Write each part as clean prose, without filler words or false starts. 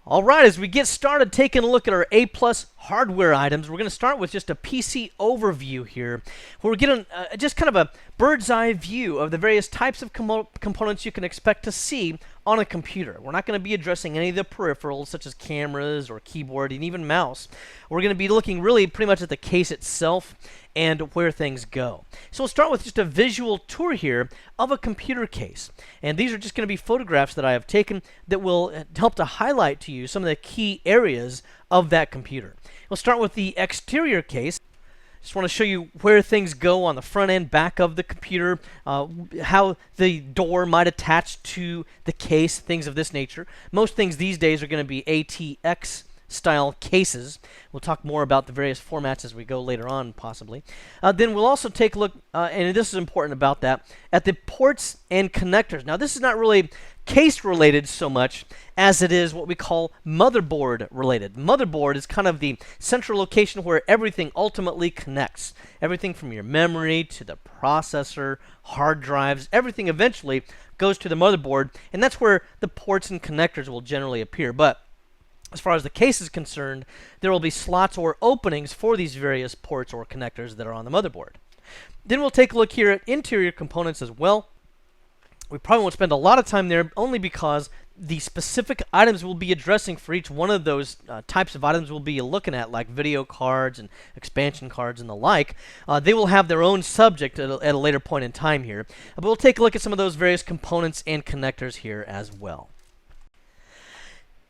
All right, as we get started taking a look at our A+ hardware items, we're going to start with just a PC overview here, where we're getting just kind of a bird's eye view of the various types of components you can expect to see on a computer. We're not going to be addressing any of the peripherals, such as cameras or keyboard and even mouse. We're going to be looking really pretty much at the case itself and where things go. So we'll start with just a visual tour here of a computer case. And these are just going to be photographs that I have taken that will help to highlight to you some of the key areas of that computer. We'll start with the exterior case. Just want to show you where things go on the front and back of the computer, how the door might attach to the case, things of this nature. Most things these days are going to be ATX style cases. We'll talk more about the various formats as we go later on, possibly. Then we'll also take a look, and this is important about that, at the ports and connectors. Now, this is not really case-related so much as it is what we call motherboard-related. Motherboard is kind of the central location where everything ultimately connects. Everything from your memory to the processor, hard drives, everything eventually goes to the motherboard, and that's where the ports and connectors will generally appear. But as far as the case is concerned, there will be slots or openings for these various ports or connectors that are on the motherboard. Then we'll take a look here at interior components as well. We probably won't spend a lot of time there only because the specific items we'll be addressing for each one of those types of items we'll be looking at, like video cards and expansion cards and the like, they will have their own subject at a later point in time here. But we'll take a look at some of those various components and connectors here as well.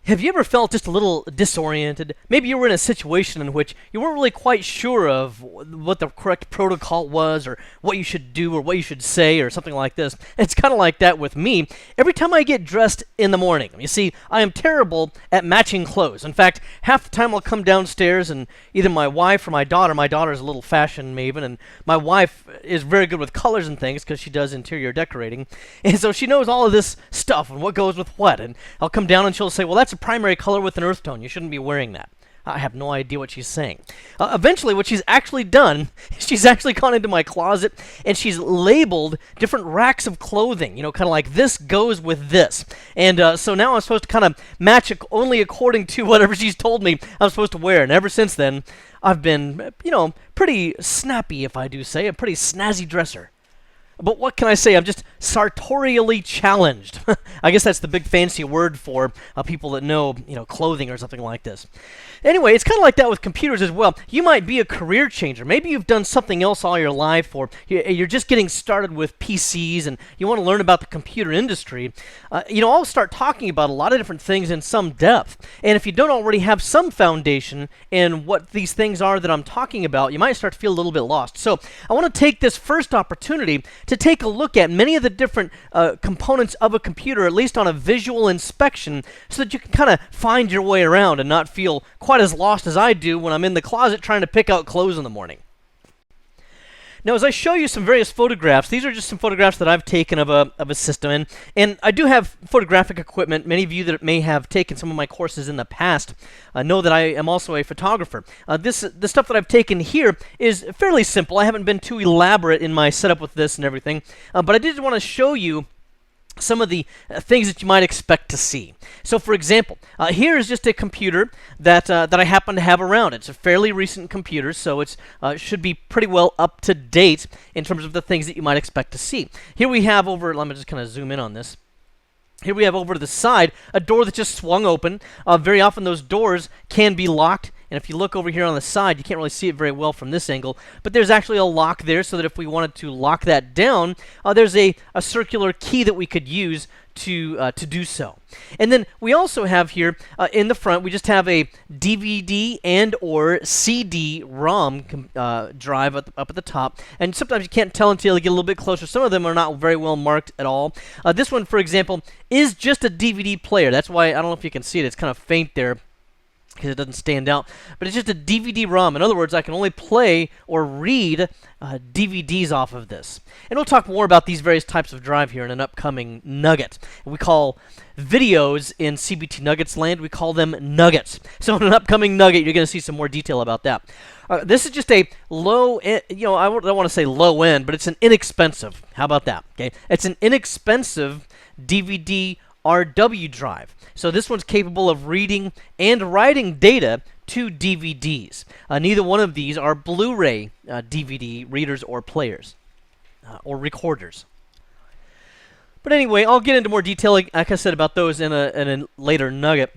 Have you ever felt just a little disoriented? Maybe you were in a situation in which you weren't really quite sure of what the correct protocol was, or what you should do, or what you should say, or something like this. It's kind of like that with me every time I get dressed in the morning. You see, I am terrible at matching clothes. In fact, half the time I'll come downstairs and either my wife or my daughter is a little fashion maven, and my wife is very good with colors and things because she does interior decorating. And so she knows all of this stuff and what goes with what. And I'll come down and she'll say, well, that's a primary color with an earth tone. You shouldn't be wearing that. I have no idea what she's saying. Eventually, what she's actually done, she's actually gone into my closet and she's labeled different racks of clothing, you know, kind of like this goes with this. And so now I'm supposed to kind of match only according to whatever she's told me I'm supposed to wear. And ever since then, I've been, you know, pretty snappy, if I do say, a pretty snazzy dresser. But what can I say? I'm just sartorially challenged. I guess that's the big fancy word for people that know, you know, clothing or something like this. Anyway, it's kind of like that with computers as well. You might be a career changer. Maybe you've done something else all your life, or you're just getting started with PCs and you want to learn about the computer industry. You know, I'll start talking about a lot of different things in some depth. And if you don't already have some foundation in what these things are that I'm talking about, you might start to feel a little bit lost. So I want to take this first opportunity to take a look at many of the different components of a computer, at least on a visual inspection, so that you can kind of find your way around and not feel quite as lost as I do when I'm in the closet trying to pick out clothes in the morning. Now, as I show you some various photographs, these are just some photographs that I've taken of a system, and I do have photographic equipment. Many of you that may have taken some of my courses in the past know that I am also a photographer. The stuff that I've taken here is fairly simple. I haven't been too elaborate in my setup with this and everything, but I did want to show you some of the things that you might expect to see. So, for example, here is just a computer that I happen to have around. It's a fairly recent computer, so it should be pretty well up to date in terms of the things that you might expect to see. Here we have let me just kind of zoom in on this. Here we have over to the side a door that just swung open. Very often those doors can be locked. And if you look over here on the side, you can't really see it very well from this angle, but there's actually a lock there so that if we wanted to lock that down, there's a circular key that we could use to do so. And then we also have here in the front, we just have a DVD and or CD-ROM drive up at the top. And sometimes you can't tell until you get a little bit closer. Some of them are not very well marked at all. This one, for example, is just a DVD player. That's why, I don't know if you can see it, it's kind of faint there because it doesn't stand out, but it's just a DVD-ROM. In other words, I can only play or read DVDs off of this. And we'll talk more about these various types of drive here in an upcoming nugget. We call videos in CBT Nuggets land, we call them nuggets. So in an upcoming nugget, you're going to see some more detail about that. This is just a low, I don't want to say low end, but it's an inexpensive. How about that? Okay, it's an inexpensive DVD RW drive. So this one's capable of reading and writing data to DVDs. Neither one of these are Blu-ray DVD readers or players or recorders. But anyway, I'll get into more detail, like I said, about those in a later nugget.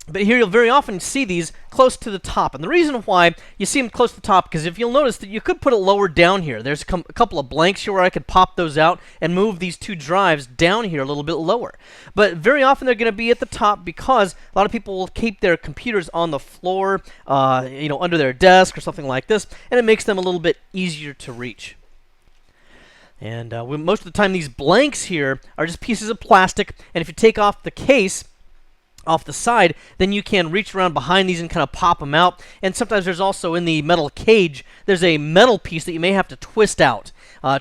But here you'll very often see these close to the top. And the reason why you see them close to the top, because if you'll notice that you could put it lower down here. There's a couple of blanks here where I could pop those out and move these two drives down here a little bit lower. But very often they're going to be at the top because a lot of people will keep their computers on the floor, under their desk or something like this, and it makes them a little bit easier to reach. And most of the time these blanks here are just pieces of plastic, and if you take off the case off the side, then you can reach around behind these and kind of pop them out. And sometimes there's also in the metal cage, there's a metal piece that you may have to twist out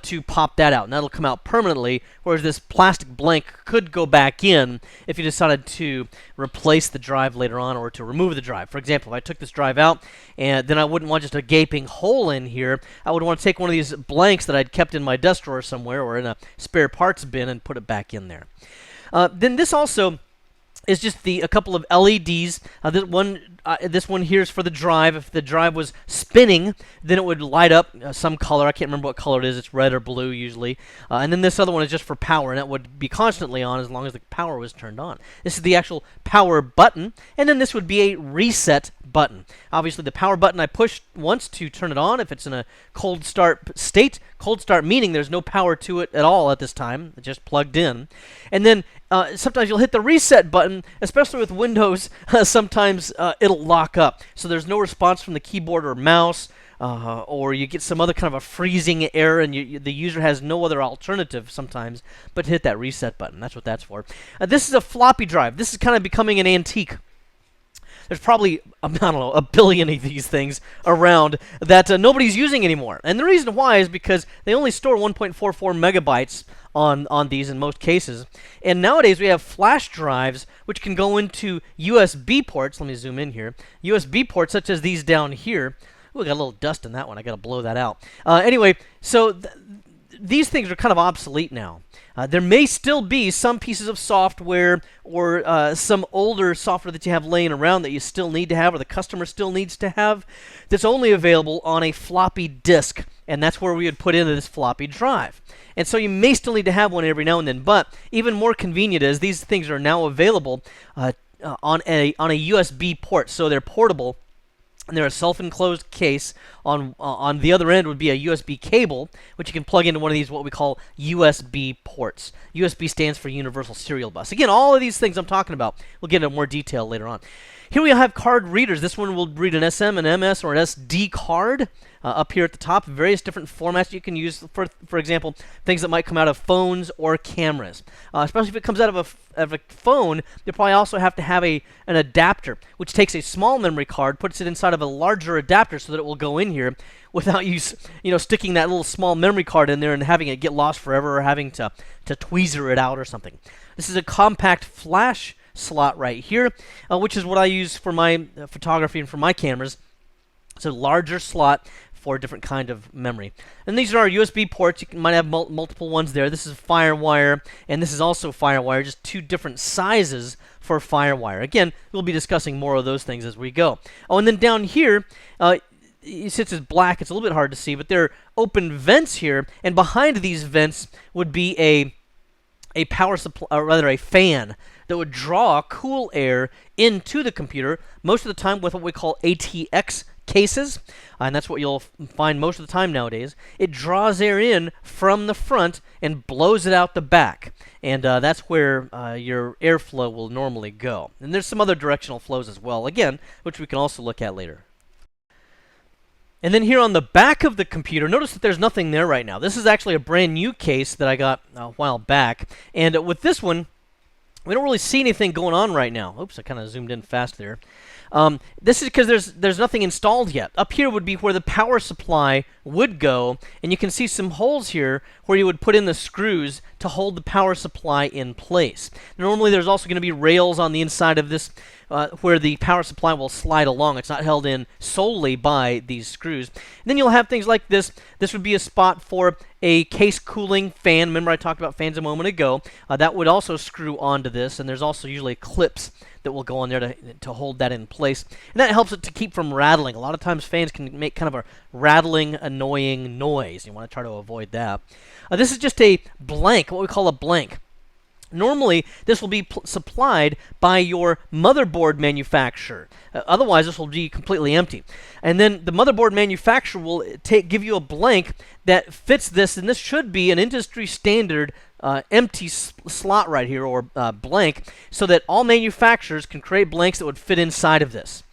to pop that out, and that'll come out permanently, whereas this plastic blank could go back in if you decided to replace the drive later on or to remove the drive. For example, if I took this drive out, and then I wouldn't want just a gaping hole in here. I would want to take one of these blanks that I'd kept in my desk drawer somewhere or in a spare parts bin and put it back in there. Then this also is just a couple of LEDs. This one here is for the drive. If the drive was spinning, then it would light up some color. I can't remember what color it is. It's red or blue usually. And then this other one is just for power, and it would be constantly on as long as the power was turned on. This is the actual power button, and then this would be a reset button. Obviously, the power button I push once to turn it on if it's in a cold start state. Cold start meaning there's no power to it at all at this time. It's just plugged in. And then sometimes you'll hit the reset button, especially with Windows. Sometimes it'll lock up. So there's no response from the keyboard or mouse, or you get some other kind of a freezing error, and the user has no other alternative sometimes but to hit that reset button. That's what that's for. This is a floppy drive. This is kind of becoming an antique. There's probably, I don't know, a billion of these things around that nobody's using anymore. And the reason why is because they only store 1.44 megabytes on these in most cases. And nowadays we have flash drives which can go into USB ports. Let me zoom in here. USB ports such as these down here. Ooh, I got a little dust in that one. I got to blow that out. Anyway, so these things are kind of obsolete now. There may still be some pieces of software or some older software that you have laying around that you still need to have or the customer still needs to have that's only available on a floppy disk, and that's where we would put into this floppy drive. And so you may still need to have one every now and then, but even more convenient is these things are now available on a USB port, so they're portable. And they're a self-enclosed case. On the other end would be a USB cable, which you can plug into one of these what we call USB ports. USB stands for Universal Serial Bus. Again, all of these things I'm talking about, we'll get into more detail later on. Here we have card readers. This one will read an SM, an MS, or an SD card. Up here at the top, various different formats you can use, for example, things that might come out of phones or cameras. Especially if it comes out of a phone, you probably also have to have an adapter, which takes a small memory card, puts it inside of a larger adapter so that it will go in here without you sticking that little small memory card in there and having it get lost forever or having to tweezer it out or something. This is a compact flash slot right here, which is what I use for my photography and for my cameras. It's a larger slot for a different kind of memory. And these are our USB ports. You might have multiple ones there. This is FireWire, and this is also FireWire, just two different sizes for FireWire. Again, we'll be discussing more of those things as we go. Oh, and then down here, since it's black, it's a little bit hard to see, but there are open vents here, and behind these vents would be a power supply, or rather a fan that would draw cool air into the computer, most of the time with what we call ATX cases, and that's what you'll find most of the time nowadays. It draws air in from the front and blows it out the back, and that's where your airflow will normally go. And there's some other directional flows as well, again, which we can also look at later. And then here on the back of the computer, notice that there's nothing there right now. This is actually a brand new case that I got a while back, and with this one, we don't really see anything going on right now. Oops, I kind of zoomed in fast there. This is because there's nothing installed yet. Up here would be where the power supply would go, and you can see some holes here where you would put in the screws to hold the power supply in place. Normally there's also going to be rails on the inside of this where the power supply will slide along. It's not held in solely by these screws. And then you'll have things like this. This would be a spot for a case cooling fan. Remember I talked about fans a moment ago. That would also screw onto this, and there's also usually clips that will go on there to hold that in place. And that helps it to keep from rattling. A lot of times fans can make kind of a rattling, annoying noise. You want to try to avoid that. This is just a blank, what we call a blank. Normally, this will be supplied by your motherboard manufacturer. Otherwise, this will be completely empty. And then the motherboard manufacturer will give you a blank that fits this, and this should be an industry standard empty slot right here, or blank, so that all manufacturers can create blanks that would fit inside of this.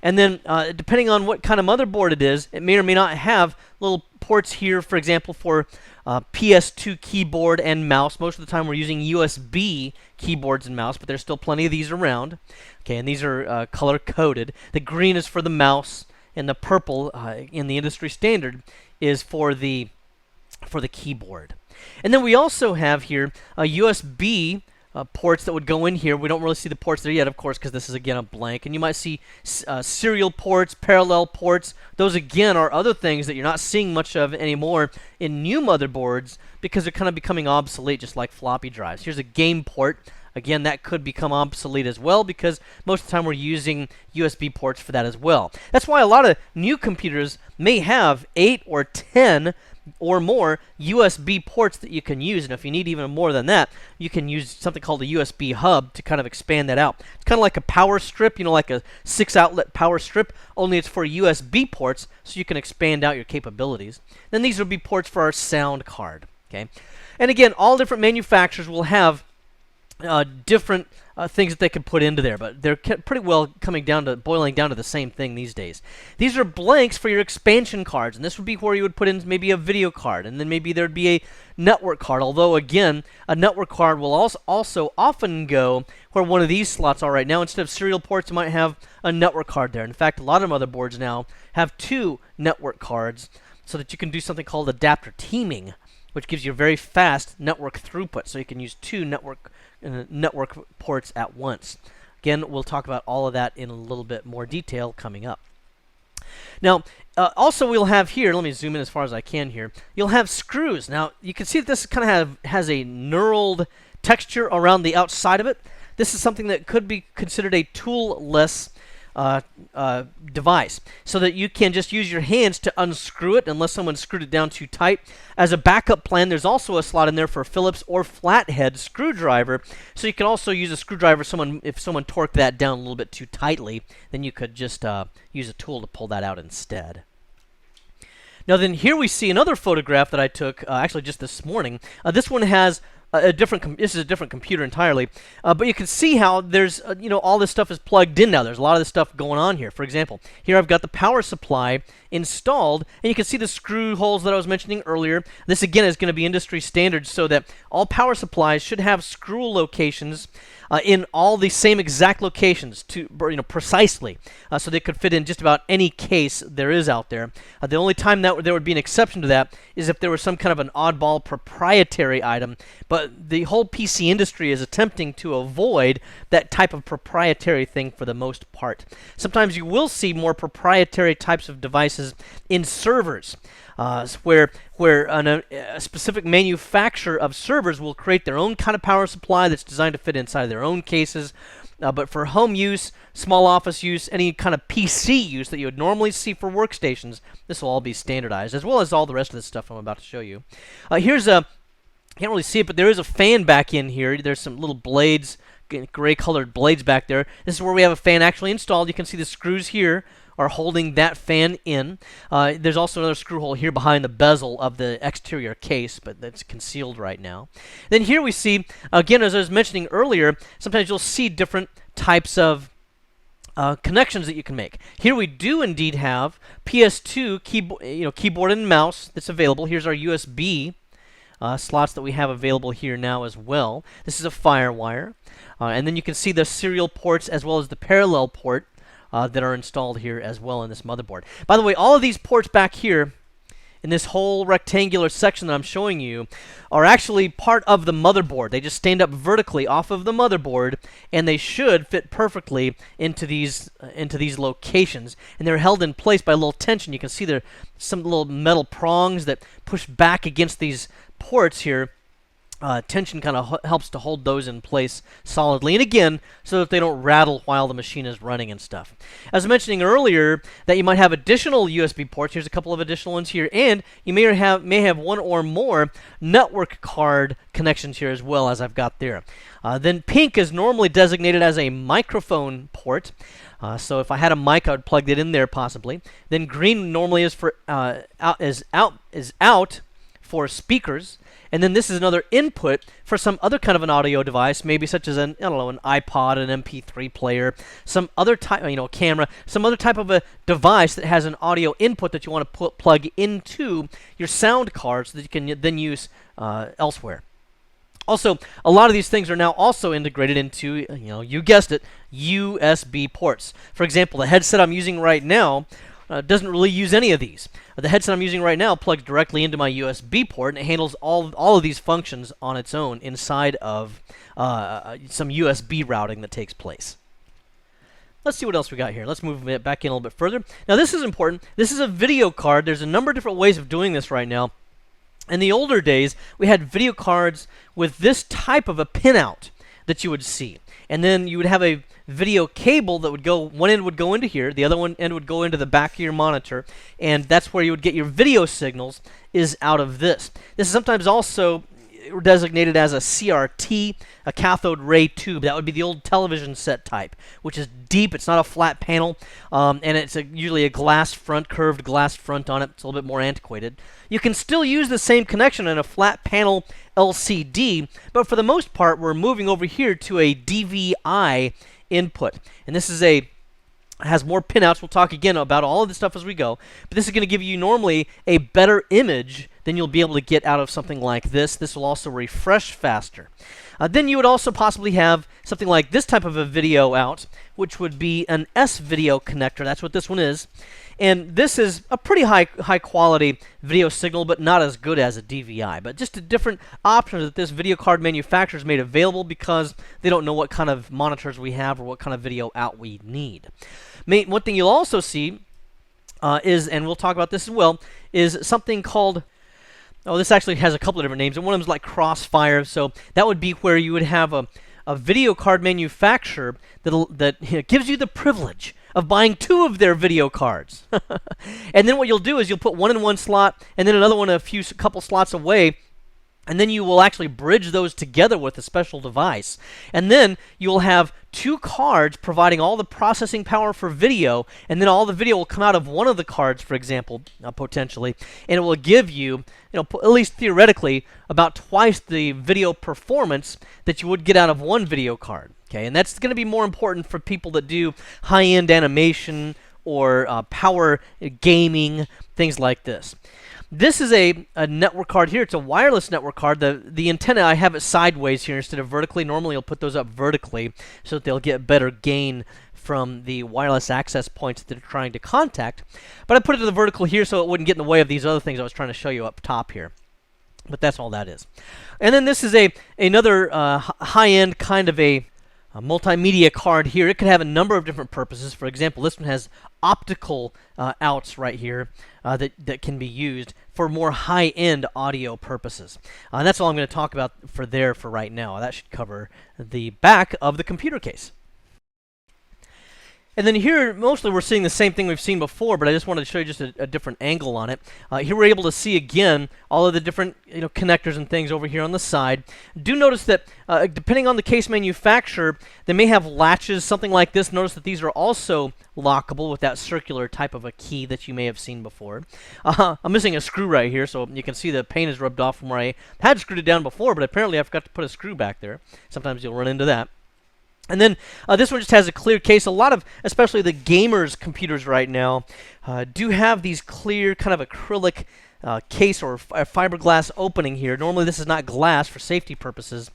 And then, depending on what kind of motherboard it is, it may or may not have little ports here, for example, for PS2 keyboard and mouse. Most of the time we're using USB keyboards and mouse, but there's still plenty of these around. Okay, and these are color-coded. The green is for the mouse, and the purple, in the industry standard, is for the keyboard. And then we also have here USB ports that would go in here. We don't really see the ports there yet, of course, because this is, again, a blank. And you might see serial ports, parallel ports. Those, again, are other things that you're not seeing much of anymore in new motherboards because they're kind of becoming obsolete, just like floppy drives. Here's a game port. Again, that could become obsolete as well because most of the time we're using USB ports for that as well. That's why a lot of new computers may have 8 or 10 or more USB ports that you can use, and if you need even more than that, you can use something called a USB hub to kind of expand that out. It's kind of like a power strip, you know, like a 6-outlet power strip, only it's for USB ports, so you can expand out your capabilities. Then these would be ports for our sound card. Okay, and again, all different manufacturers will have different things that they can put into there, but they're pretty well boiling down to the same thing these days. These are blanks for your expansion cards, and this would be where you would put in maybe a video card, and then maybe there'd be a network card, although again, a network card will also often go where one of these slots are right now. Instead of serial ports, you might have a network card there. In fact, a lot of motherboards now have 2 network cards so that you can do something called adapter teaming, which gives you a very fast network throughput, so you can use 2 network ports at once. Again, we'll talk about all of that in a little bit more detail coming up. Now, also we'll have here, let me zoom in as far as I can here, you'll have screws. Now, you can see that this kind of has a knurled texture around the outside of it. This is something that could be considered a tool-less device, so that you can just use your hands to unscrew it unless someone screwed it down too tight. As a backup plan, there's also a slot in there for a Phillips or flathead screwdriver, so you can also use a screwdriver if someone torqued that down a little bit too tightly, then you could just use a tool to pull that out instead. Now then, here we see another photograph that I took actually just this morning. This one has this is a different computer entirely, but you can see how there's, all this stuff is plugged in now. There's a lot of this stuff going on here. For example, here I've got the power supply installed, and you can see the screw holes that I was mentioning earlier. This, again, is going to be industry standard, so that all power supplies should have screw locations in all the same exact locations, precisely, so they could fit in just about any case there is out there. The only time that there would be an exception to that is if there was some kind of an oddball proprietary item, but the whole PC industry is attempting to avoid that type of proprietary thing for the most part. Sometimes you will see more proprietary types of devices in servers, where a specific manufacturer of servers will create their own kind of power supply that's designed to fit inside their own cases. But for home use, small office use, any kind of PC use that you would normally see for workstations, this will all be standardized, as well as all the rest of the stuff I'm about to show you. Here's a, can't really see it, but there is a fan back in here. There's some little blades, gray-colored blades back there. This is where we have a fan actually installed. You can see the screws here are holding that fan in. There's also another screw hole here behind the bezel of the exterior case, but that's concealed right now. Then here we see, again, as I was mentioning earlier, sometimes you'll see different types of connections that you can make. Here we do indeed have PS2 keyboard and mouse that's available. Here's our USB slots that we have available here now as well. This is a FireWire. And then you can see the serial ports as well as the parallel port that are installed here as well in this motherboard. By the way, all of these ports back here in this whole rectangular section that I'm showing you are actually part of the motherboard. They just stand up vertically off of the motherboard, and they should fit perfectly into these locations. And they're held in place by a little tension. You can see there are some little metal prongs that push back against these ports here. Tension kind of helps to hold those in place solidly, and again, so that they don't rattle while the machine is running and stuff. As I was mentioning earlier, that you might have additional USB ports. Here's a couple of additional ones here, and you may have one or more network card connections here as well, as I've got there. Then pink is normally designated as a microphone port. So if I had a mic, I would plug that in there possibly. Then green normally is for out for speakers. And then this is another input for some other kind of an audio device, maybe such as an iPod, an MP3 player, some other type, camera, some other type of a device that has an audio input that you want to plug into your sound card so that you can then use elsewhere. Also, a lot of these things are now also integrated into, you guessed it, USB ports. For example, the headset I'm using right now doesn't really use any of these. The headset I'm using right now plugs directly into my USB port, and it handles all of these functions on its own inside of some USB routing that takes place. Let's see what else we got here. Let's move it back in a little bit further. Now this is important. This is a video card. There's a number of different ways of doing this right now. In the older days, we had video cards with this type of a pinout that you would see. And then you would have a video cable that would go, one end would go into here, the other end would go into the back of your monitor, and that's where you would get your video signals, is out of this. This is sometimes also designated as a CRT, a cathode ray tube. That would be the old television set type, which is deep. It's not a flat panel, and it's usually a glass front, curved glass front on it. It's a little bit more antiquated. You can still use the same connection in a flat panel LCD, but for the most part, we're moving over here to a DVI input. And this is has more pinouts. We'll talk again about all of this stuff as we go, but this is going to give you normally a better image than you'll be able to get out of something like this. This will also refresh faster. Then you would also possibly have something like this type of a video out, which would be an S-video connector. That's what this one is. And this is a pretty high quality video signal, but not as good as a DVI. But just a different option that this video card manufacturer has made available because they don't know what kind of monitors we have or what kind of video out we need. One thing you'll also see is, and we'll talk about this as well, is something called, this actually has a couple of different names, and one of them is like Crossfire. So that would be where you would have a video card manufacturer that gives you the privilege of buying 2 of their video cards. And then what you'll do is you'll put one in one slot and then another one a couple slots away, and then you will actually bridge those together with a special device. And then you will have 2 cards providing all the processing power for video, and then all the video will come out of one of the cards, for example, potentially, and it will give you, at least theoretically, about twice the video performance that you would get out of one video card. Okay, and that's going to be more important for people that do high-end animation or power gaming, things like this. This is a network card here. It's a wireless network card. The antenna, I have it sideways here instead of vertically. Normally, you'll put those up vertically so that they'll get better gain from the wireless access points that they're trying to contact. But I put it to the vertical here so it wouldn't get in the way of these other things I was trying to show you up top here. But that's all that is. And then this is another high-end kind of a multimedia card here. It could have a number of different purposes. For example, this one has optical outs right here that can be used for more high-end audio purposes. And that's all I'm going to talk about for right now. That should cover the back of the computer case. And then here, mostly we're seeing the same thing we've seen before, but I just wanted to show you just a different angle on it. Here we're able to see, again, all of the different connectors and things over here on the side. Do notice that, depending on the case manufacturer, they may have latches, something like this. Notice that these are also lockable with that circular type of a key that you may have seen before. I'm missing a screw right here, so you can see the paint is rubbed off from where I had screwed it down before, but apparently I forgot to put a screw back there. Sometimes you'll run into that. And then this one just has a clear case. A lot of, especially the gamers' computers right now, do have these clear kind of acrylic case or fiberglass opening here. Normally this is not glass for safety purposes.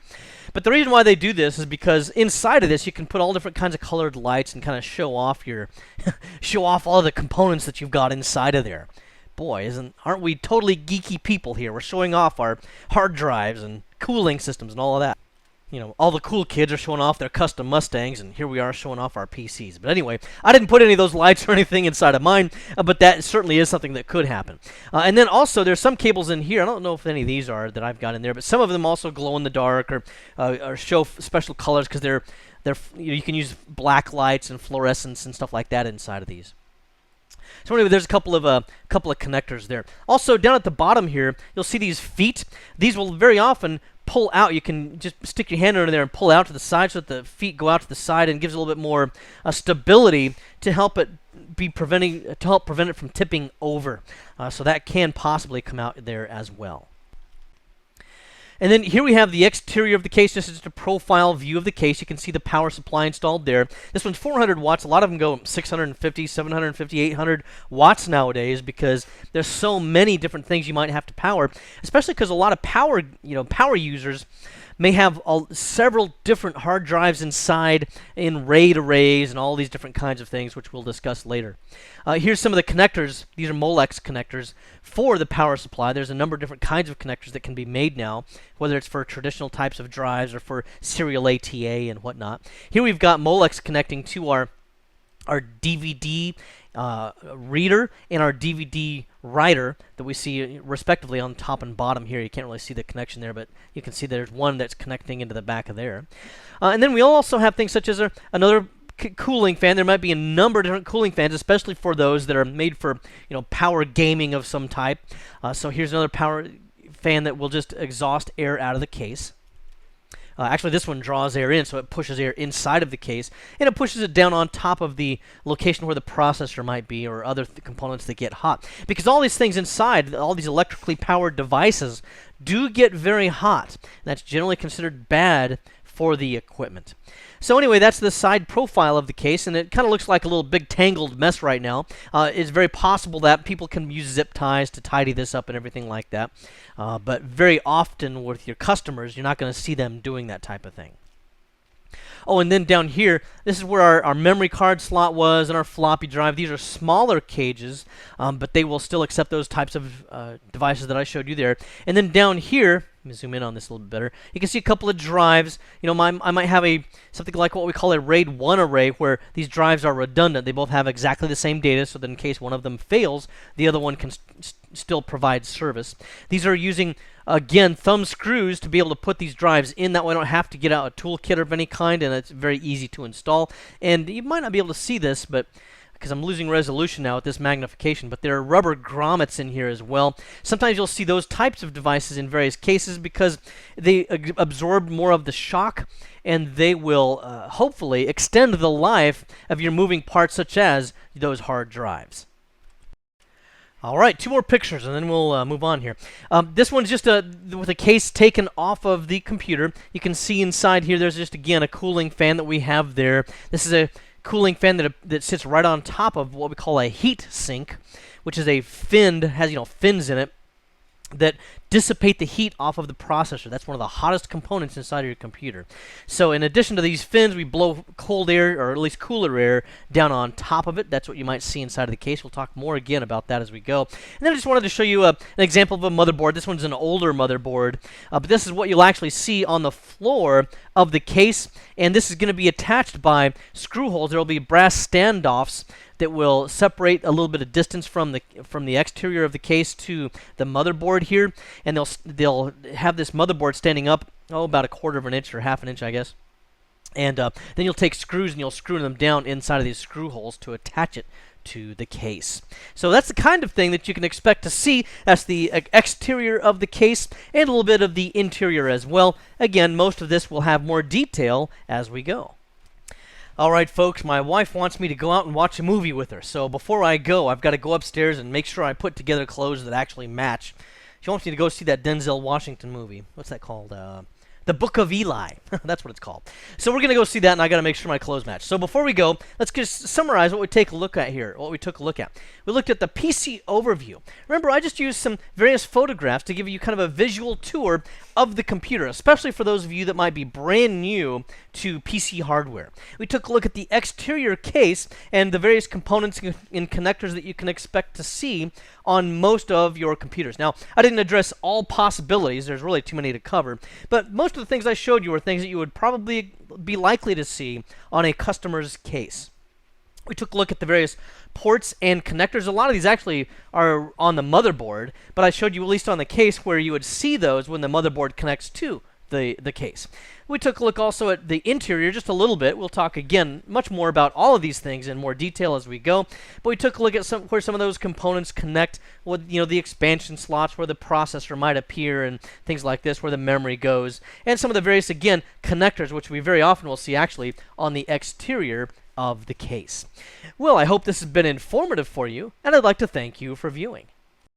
But the reason why they do this is because inside of this you can put all different kinds of colored lights and kind of show off show off all of the components that you've got inside of there. boy, aren't we totally geeky people here? We're showing off our hard drives and cooling systems and all of that. You know, all the cool kids are showing off their custom Mustangs, and here we are showing off our PCs. But anyway, I didn't put any of those lights or anything inside of mine, but that certainly is something that could happen. And then also, there's some cables in here. I don't know if any of these are that I've got in there, but some of them also glow in the dark or show special colors because you can use black lights and fluorescence and stuff like that inside of these. So anyway, there's a couple of connectors there. Also, down at the bottom here, you'll see these feet. These will very often pull out. You can just stick your hand under there and pull out to the side so that the feet go out to the side and gives a little bit more stability to help it prevent it from tipping over. So that can possibly come out there as well. And then here we have the exterior of the case. This is just a profile view of the case. You can see the power supply installed there. This one's 400 watts. A lot of them go 650, 750, 800 watts nowadays because there's so many different things you might have to power, especially because a lot of power users may have several different hard drives inside in RAID arrays and all these different kinds of things, which we'll discuss later. Here's some of the connectors. These are Molex connectors for the power supply. There's a number of different kinds of connectors that can be made now, whether it's for traditional types of drives or for serial ATA and whatnot. Here we've got Molex connecting to our DVD reader and our DVD writer that we see respectively on top and bottom here. You can't really see the connection there, but you can see there's one that's connecting into the back of there. And then we also have things such as another cooling fan. There might be a number of different cooling fans, especially for those that are made for power gaming of some type. So here's another power fan that will just exhaust air out of the case. Actually, this one draws air in, so it pushes air inside of the case, and it pushes it down on top of the location where the processor might be or other components that get hot. Because all these things inside, all these electrically powered devices, do get very hot. That's generally considered bad for the equipment. So anyway, that's the side profile of the case, and it kind of looks like a little big tangled mess right now. It's very possible that people can use zip ties to tidy this up and everything like that. But very often with your customers, you're not going to see them doing that type of thing. Oh, and then down here, this is where our memory card slot was and our floppy drive. These are smaller cages, but they will still accept those types of devices that I showed you there. And then down here, let me zoom in on this a little bit better. You can see a couple of drives. I might have something like what we call a RAID 1 array, where these drives are redundant. They both have exactly the same data, so that in case one of them fails, the other one can still provide service. These are using, again, thumb screws to be able to put these drives in. That way I don't have to get out a toolkit of any kind, and it's very easy to install. And you might not be able to see this, but because I'm losing resolution now with this magnification, but there are rubber grommets in here as well. Sometimes you'll see those types of devices in various cases because they absorb more of the shock, and they will hopefully extend the life of your moving parts, such as those hard drives. All right, two more pictures, and then we'll move on here. This one's just with a case taken off of the computer. You can see inside here there's just, again, a cooling fan that we have there. This is a cooling fan that sits right on top of what we call a heat sink, which is a fin, has fins in it that dissipate the heat off of the processor. That's one of the hottest components inside of your computer. So in addition to these fins, we blow cold air, or at least cooler air, down on top of it. That's what you might see inside of the case. We'll talk more again about that as we go. And then I just wanted to show you an example of a motherboard. This one's an older motherboard, but this is what you'll actually see on the floor of the case, and this is going to be attached by screw holes. There will be brass standoffs that will separate a little bit of distance from the exterior of the case to the motherboard here, and they'll have this motherboard standing up about 1/4 of an inch or 1/2 inch, I guess. And then you'll take screws and you'll screw them down inside of these screw holes to attach it to the case. So that's the kind of thing that you can expect to see. That's the exterior of the case and a little bit of the interior as well. Again, most of this will have more detail as we go. Alright folks, my wife wants me to go out and watch a movie with her, so before I go, I've got to go upstairs and make sure I put together clothes that actually match. She wants me to go see that Denzel Washington movie. What's that called? The Book of Eli. That's what it's called. So we're going to go see that, and I got to make sure my clothes match. So before we go, let's just summarize what we take a look at here, what we took a look at. We looked at the PC overview. Remember, I just used some various photographs to give you kind of a visual tour of the computer, especially for those of you that might be brand new to PC hardware. We took a look at the exterior case and the various components and connectors that you can expect to see on most of your computers. Now, I didn't address all possibilities. There's really too many to cover. But most of the things I showed you were things that you would probably be likely to see on a customer's case. We took a look at the various ports and connectors. A lot of these actually are on the motherboard, but I showed you at least on the case where you would see those when the motherboard connects to the case. We took a look also at the interior just a little bit. We'll talk again much more about all of these things in more detail as we go. But we took a look at where some of those components connect with the expansion slots, where the processor might appear, and things like this, where the memory goes, and some of the various connectors, which we very often will see actually on the exterior of the case. Well, I hope this has been informative for you, and I'd like to thank you for viewing.